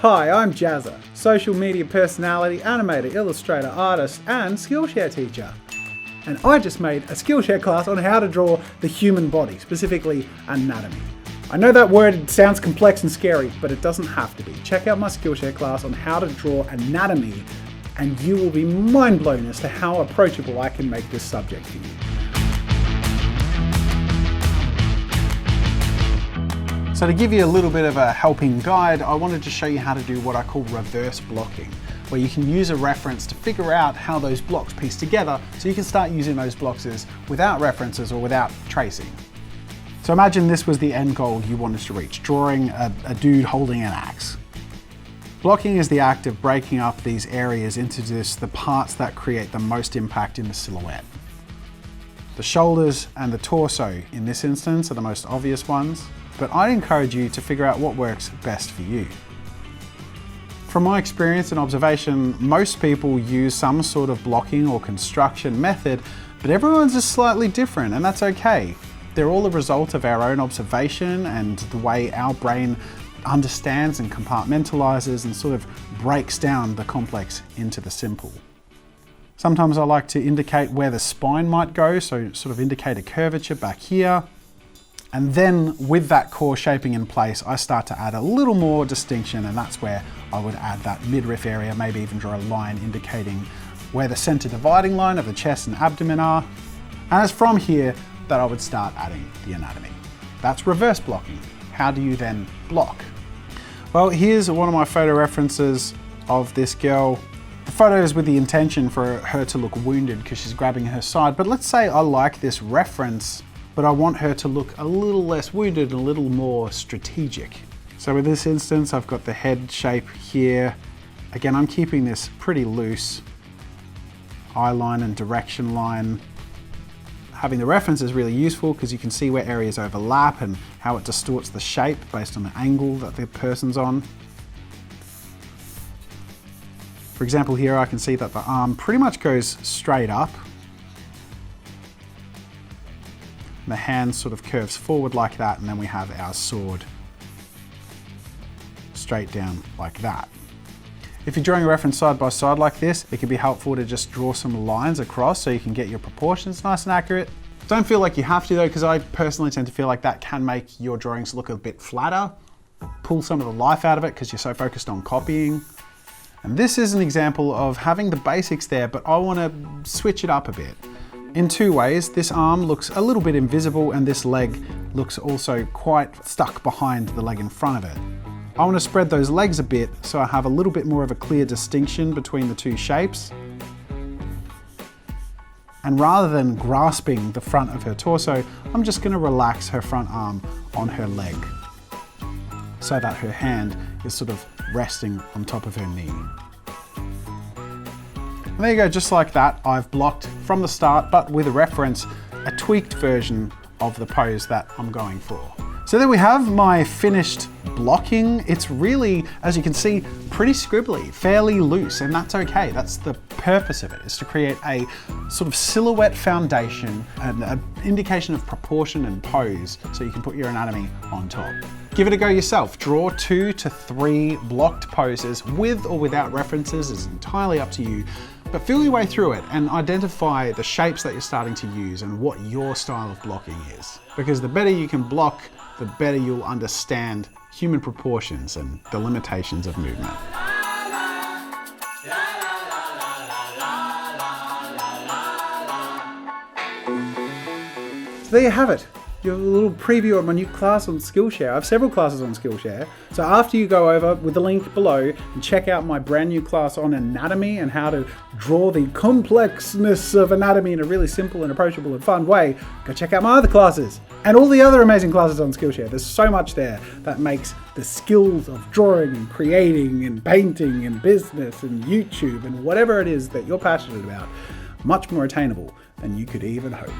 Hi, I'm Jazza, social media personality, animator, illustrator, artist, and Skillshare teacher. And I just made a Skillshare class on how to draw the human body, specifically anatomy. I know that word sounds complex and scary, but it doesn't have to be. Check out my Skillshare class on how to draw anatomy, and you will be mind blown as to how approachable I can make this subject for you. So to give you a little bit of a helping guide, I wanted to show you how to do what I call reverse blocking, where you can use a reference to figure out how those blocks piece together so you can start using those blocks without references or without tracing. So imagine this was the end goal you wanted to reach, drawing a dude holding an axe. Blocking is the act of breaking up these areas into just the parts that create the most impact in the silhouette. The shoulders and the torso in this instance are the most obvious ones, but I'd encourage you to figure out what works best for you. From my experience and observation, most people use some sort of blocking or construction method, but everyone's just slightly different, and that's okay. They're all a result of our own observation and the way our brain understands and compartmentalizes and sort of breaks down the complex into the simple. Sometimes I like to indicate where the spine might go, so sort of indicate a curvature back here. And then with that core shaping in place, I start to add a little more distinction, and that's where I would add that midriff area, maybe even draw a line indicating where the center dividing line of the chest and abdomen are. And it's from here that I would start adding the anatomy. That's reverse blocking. How do you then block? Well, here's one of my photo references of this girl. The photo is with the intention for her to look wounded because she's grabbing her side, but let's say I like this reference, but I want her to look a little less wounded and a little more strategic. So in this instance, I've got the head shape here. Again, I'm keeping this pretty loose. Eye line and direction line. Having the reference is really useful because you can see where areas overlap and how it distorts the shape based on the angle that the person's on. For example, here I can see that the arm pretty much goes straight up. The hand sort of curves forward like that, and then we have our sword straight down like that. If you're drawing a reference side by side like this, it can be helpful to just draw some lines across so you can get your proportions nice and accurate. Don't feel like you have to though, because I personally tend to feel like that can make your drawings look a bit flatter, pull some of the life out of it because you're so focused on copying. And this is an example of having the basics there, but I want to switch it up a bit. In two ways, this arm looks a little bit invisible and this leg looks also quite stuck behind the leg in front of it. I want to spread those legs a bit so I have a little bit more of a clear distinction between the two shapes. And rather than grasping the front of her torso, I'm just going to relax her front arm on her leg so that her hand is sort of resting on top of her knee. And there you go, just like that, I've blocked from the start, but with a reference, a tweaked version of the pose that I'm going for. So there we have my finished blocking. It's really, as you can see, pretty scribbly, fairly loose, and that's okay. That's the purpose of it, is to create a sort of silhouette foundation and an indication of proportion and pose so you can put your anatomy on top. Give it a go yourself. Draw 2 to 3 blocked poses with or without references. It's entirely up to you. But feel your way through it and identify the shapes that you're starting to use and what your style of blocking is. Because the better you can block, the better you'll understand human proportions and the limitations of movement. So there you have it. Your little preview of my new class on Skillshare. I have several classes on Skillshare. So after you go over with the link below and check out my brand new class on anatomy and how to draw the complexness of anatomy in a really simple and approachable and fun way, go check out my other classes and all the other amazing classes on Skillshare. There's so much there that makes the skills of drawing and creating and painting and business and YouTube and whatever it is that you're passionate about much more attainable than you could even hope.